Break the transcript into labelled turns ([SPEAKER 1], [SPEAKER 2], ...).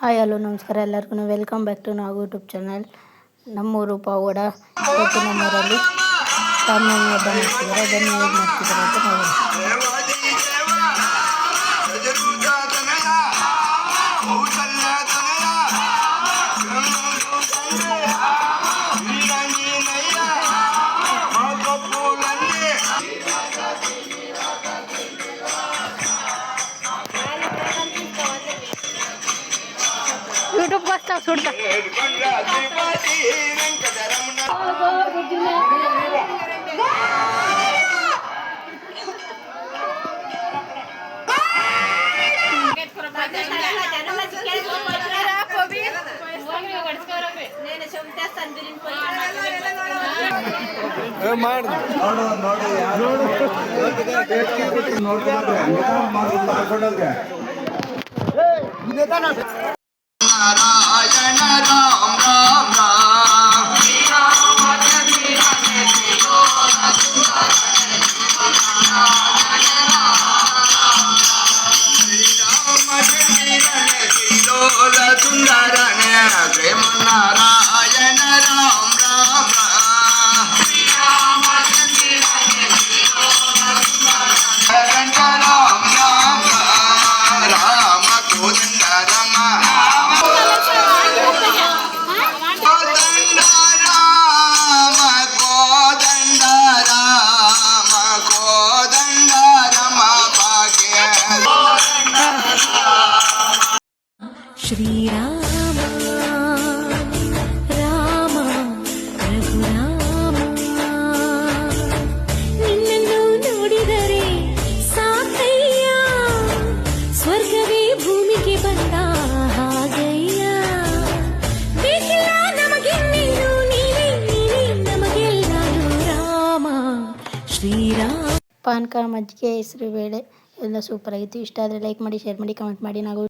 [SPEAKER 1] Hi hello ನಮಸ್ಕಾರ ಎಲ್ಲರಿಗೂ welcome back to ನಾವು ಯೂಟ್ಯೂಬ್ ಚಾನಲ್. ನಮ್ಮೂರು ಪಾವಗಡ. ಇವತ್ತು ನಮ್ಮೂರಲ್ಲಿ ರಾಮನವಮಿ ಹಬ್ಬ ಮಾಡ್ತಿದ್ದಾರೆ. ಬನ್ನಿ ಹೇಗೆ ಮಾಡ್ತಿದ್ದಾರೆ ಅಂತ ನೋಡೋಣ. ಯೂಟ್ಯೂಬ್ ಬರ್ತಾವ ಸುಡ್ತಾ
[SPEAKER 2] नारायण राम राम राम सुंदरन प्रेम नारायण राम राम राम राम राम कोदंड रमा
[SPEAKER 3] श्री राम राम रघुराम ನಿನ್ನನ್ನು ನೋಡಿದರೆ ಸಾಕಯ್ಯ ಸ್ವರ್ಗವೇ ಭೂಮಿಗೆ ಬಂದ ಹಾಗಯ್ಯ ಬೇಕಿಲ್ಲ ನಮಗೆನ್ನೇನು ನೀನೇ ನಮಗೆಲ್ಲರೂ ರಾಮ ಶ್ರೀರಾಮ.
[SPEAKER 1] ಪಾನಕ, ಮಜ್ಜಿಗೆ, ಹೆಸರು ಬೇಳೆ ಎಲ್ಲ ಸೂಪರ್ ಆಗಿತ್ತು. ಇಷ್ಟ ಆದರೆ ಲೈಕ್ ಮಾಡಿ, ಶೇರ್ ಮಾಡಿ, ಕಮೆಂಟ್ ಮಾಡಿ. ನಾವು